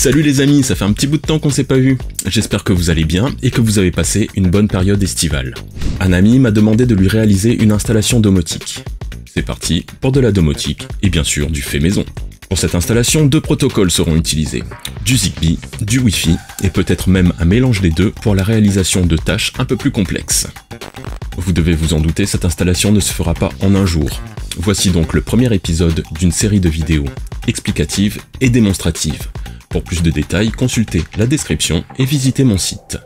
Salut les amis, ça fait un petit bout de temps qu'on s'est pas vu. J'espère que vous allez bien et que vous avez passé une bonne période estivale. Un ami m'a demandé de lui réaliser une installation domotique. C'est parti pour de la domotique et bien sûr du fait maison. Pour cette installation, 2 protocoles seront utilisés. Du Zigbee, du Wi-Fi et peut-être même un mélange des deux pour la réalisation de tâches un peu plus complexes. Vous devez vous en douter, cette installation ne se fera pas en un jour. Voici donc le premier épisode d'une série de vidéos explicatives et démonstratives. Pour plus de détails, consultez la description et visitez mon site.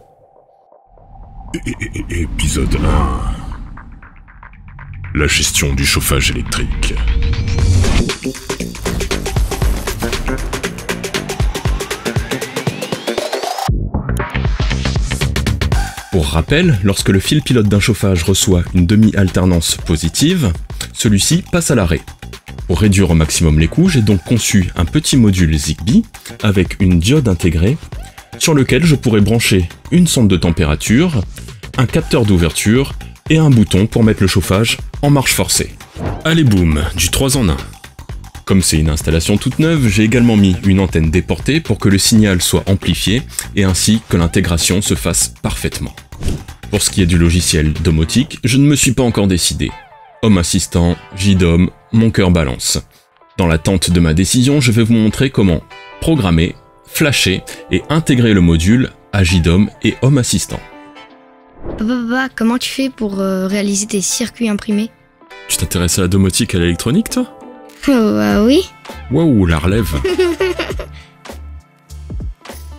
Épisode 1. La gestion du chauffage électrique. Pour rappel, lorsque le fil pilote d'un chauffage reçoit une demi-alternance positive, celui-ci passe à l'arrêt. Pour réduire au maximum les coûts, j'ai donc conçu un petit module Zigbee avec une diode intégrée sur lequel je pourrais brancher une sonde de température, un capteur d'ouverture et un bouton pour mettre le chauffage en marche forcée. Allez boum, du 3 en 1. Comme c'est une installation toute neuve, j'ai également mis une antenne déportée pour que le signal soit amplifié et ainsi que l'intégration se fasse parfaitement. Pour ce qui est du logiciel domotique, je ne me suis pas encore décidé. Home Assistant, JDOM, mon cœur balance. Dans l'attente de ma décision, je vais vous montrer comment programmer, flasher et intégrer le module à JDOM et Home Assistant. Papa, comment tu fais pour réaliser tes circuits imprimés? Tu t'intéresses à la domotique et à l'électronique, toi? Oui. Waouh, la relève.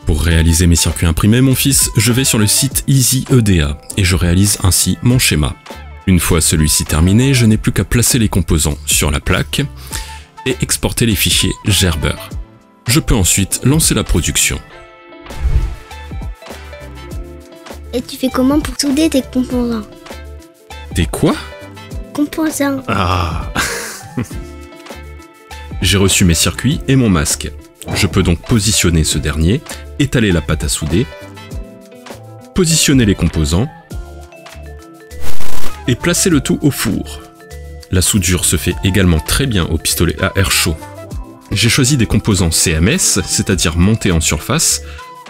Pour réaliser mes circuits imprimés, mon fils, je vais sur le site EasyEDA et je réalise ainsi mon schéma. Une fois celui-ci terminé, je n'ai plus qu'à placer les composants sur la plaque et exporter les fichiers Gerber. Je peux ensuite lancer la production. Et tu fais comment pour souder tes composants? Des quoi? Composants. Ah. J'ai reçu mes circuits et mon masque. Je peux donc positionner ce dernier, étaler la pâte à souder, positionner les composants et placer le tout au four. La soudure se fait également très bien au pistolet à air chaud. J'ai choisi des composants CMS, c'est-à-dire montés en surface,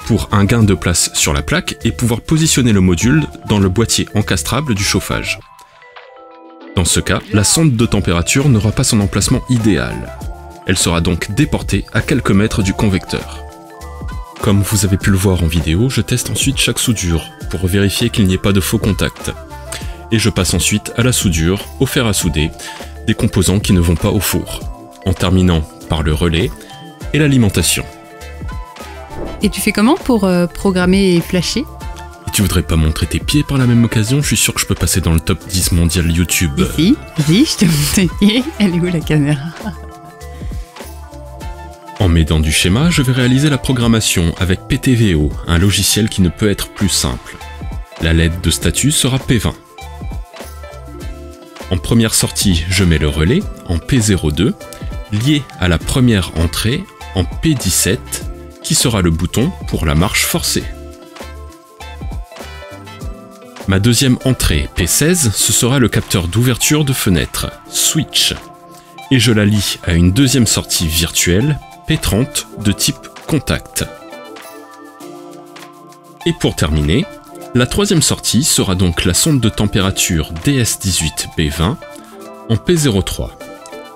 pour un gain de place sur la plaque et pouvoir positionner le module dans le boîtier encastrable du chauffage. Dans ce cas, la sonde de température n'aura pas son emplacement idéal. Elle sera donc déportée à quelques mètres du convecteur. Comme vous avez pu le voir en vidéo, je teste ensuite chaque soudure pour vérifier qu'il n'y ait pas de faux contacts. Et je passe ensuite à la soudure, au fer à souder, des composants qui ne vont pas au four, en terminant par le relais et l'alimentation. Et tu fais comment pour programmer et flasher? Et tu voudrais pas montrer tes pieds par la même occasion? Je suis sûr que je peux passer dans le top 10 mondial YouTube. Si, je te montre tes pieds. Elle est où la caméra? En m'aidant du schéma, je vais réaliser la programmation avec PTVO, un logiciel qui ne peut être plus simple. La LED de statut sera P20. En première sortie, je mets le relais en P02, lié à la première entrée en P17, qui sera le bouton pour la marche forcée. Ma deuxième entrée, P16, ce sera le capteur d'ouverture de fenêtre, Switch, et je la lie à une deuxième sortie virtuelle, P30, de type contact. Et pour terminer, la troisième sortie sera donc la sonde de température DS18B20 en P03.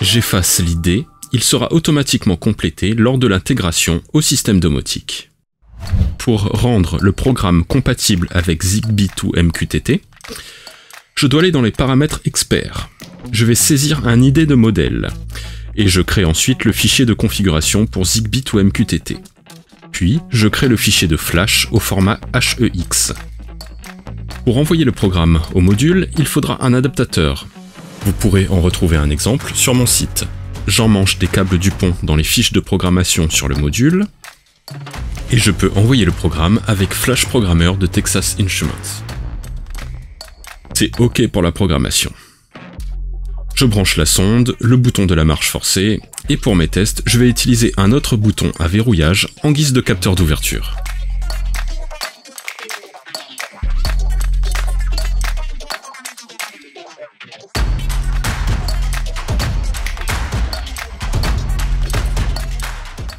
J'efface l'ID, il sera automatiquement complété lors de l'intégration au système domotique. Pour rendre le programme compatible avec Zigbee to MQTT, je dois aller dans les paramètres experts. Je vais saisir un ID de modèle et je crée ensuite le fichier de configuration pour Zigbee to MQTT. Puis, je crée le fichier de flash au format HEX. Pour envoyer le programme au module, il faudra un adaptateur. Vous pourrez en retrouver un exemple sur mon site. J'emmanche des câbles Dupont dans les fiches de programmation sur le module, et je peux envoyer le programme avec Flash Programmer de Texas Instruments. C'est OK pour la programmation. Je branche la sonde, le bouton de la marche forcée, et pour mes tests, je vais utiliser un autre bouton à verrouillage en guise de capteur d'ouverture.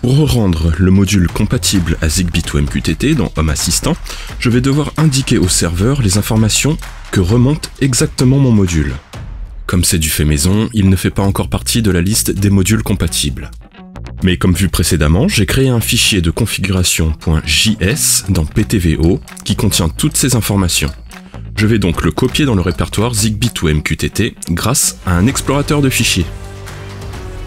Pour rendre le module compatible à Zigbee to MQTT dans Home Assistant, je vais devoir indiquer au serveur les informations que remonte exactement mon module. Comme c'est du fait maison, il ne fait pas encore partie de la liste des modules compatibles. Mais comme vu précédemment, j'ai créé un fichier de configuration.js dans PTVO qui contient toutes ces informations. Je vais donc le copier dans le répertoire Zigbee to MQTT grâce à un explorateur de fichiers.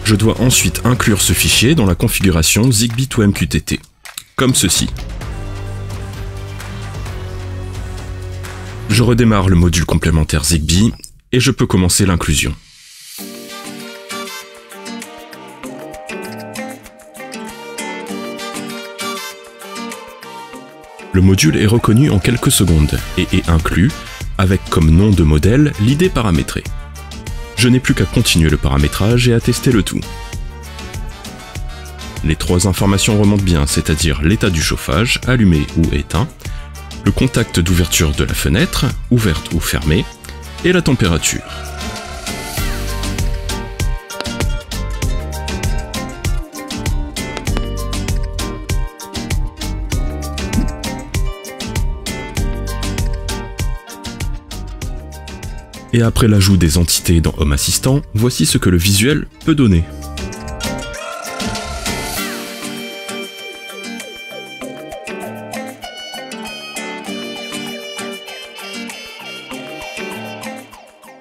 Je dois ensuite inclure ce fichier dans la configuration Zigbee to MQTT, comme ceci. Je redémarre le module complémentaire Zigbee et je peux commencer l'inclusion. Le module est reconnu en quelques secondes et est inclus avec comme nom de modèle l'idée paramétrée. Je n'ai plus qu'à continuer le paramétrage et à tester le tout. Les trois informations remontent bien, c'est-à-dire l'état du chauffage, allumé ou éteint, le contact d'ouverture de la fenêtre, ouverte ou fermée, et la température. Et après l'ajout des entités dans Home Assistant, voici ce que le visuel peut donner.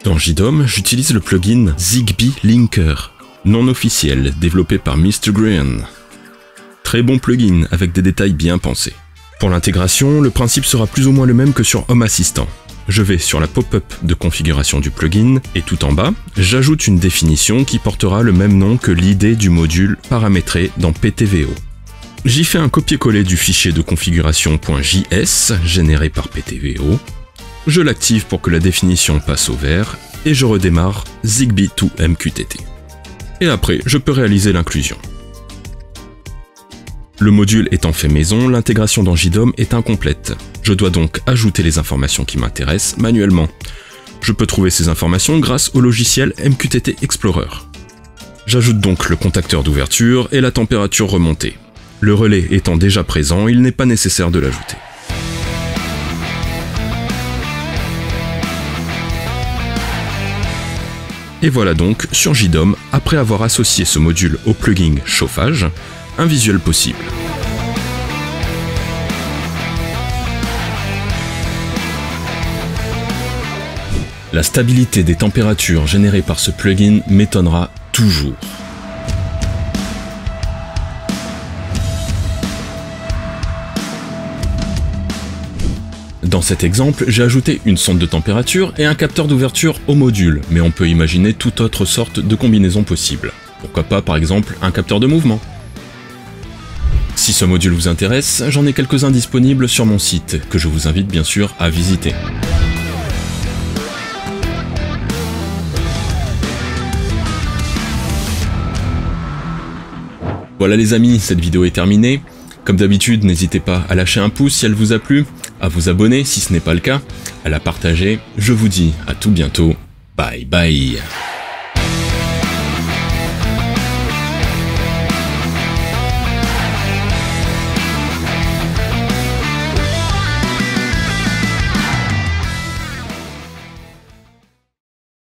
Dans JDOM, j'utilise le plugin Zigbee Linker, non officiel, développé par Mr. Green. Très bon plugin, avec des détails bien pensés. Pour l'intégration, le principe sera plus ou moins le même que sur Home Assistant. Je vais sur la pop-up de configuration du plugin et tout en bas, j'ajoute une définition qui portera le même nom que l'idée du module paramétré dans PTVO. J'y fais un copier-coller du fichier de configuration.js généré par PTVO. Je l'active pour que la définition passe au vert et je redémarre Zigbee to MQTT. Et après, je peux réaliser l'inclusion. Le module étant fait maison, l'intégration dans JDOM est incomplète. Je dois donc ajouter les informations qui m'intéressent manuellement. Je peux trouver ces informations grâce au logiciel MQTT Explorer. J'ajoute donc le contacteur d'ouverture et la température remontée. Le relais étant déjà présent, il n'est pas nécessaire de l'ajouter. Et voilà donc, sur JDOM, après avoir associé ce module au plugin chauffage, un visuel possible. La stabilité des températures générées par ce plugin m'étonnera toujours. Dans cet exemple, j'ai ajouté une sonde de température et un capteur d'ouverture au module, mais on peut imaginer toute autre sorte de combinaison possible. Pourquoi pas par exemple un capteur de mouvement? Si ce module vous intéresse, j'en ai quelques-uns disponibles sur mon site, que je vous invite bien sûr à visiter. Voilà les amis, cette vidéo est terminée. Comme d'habitude, n'hésitez pas à lâcher un pouce si elle vous a plu, à vous abonner si ce n'est pas le cas, à la partager. Je vous dis à tout bientôt. Bye bye.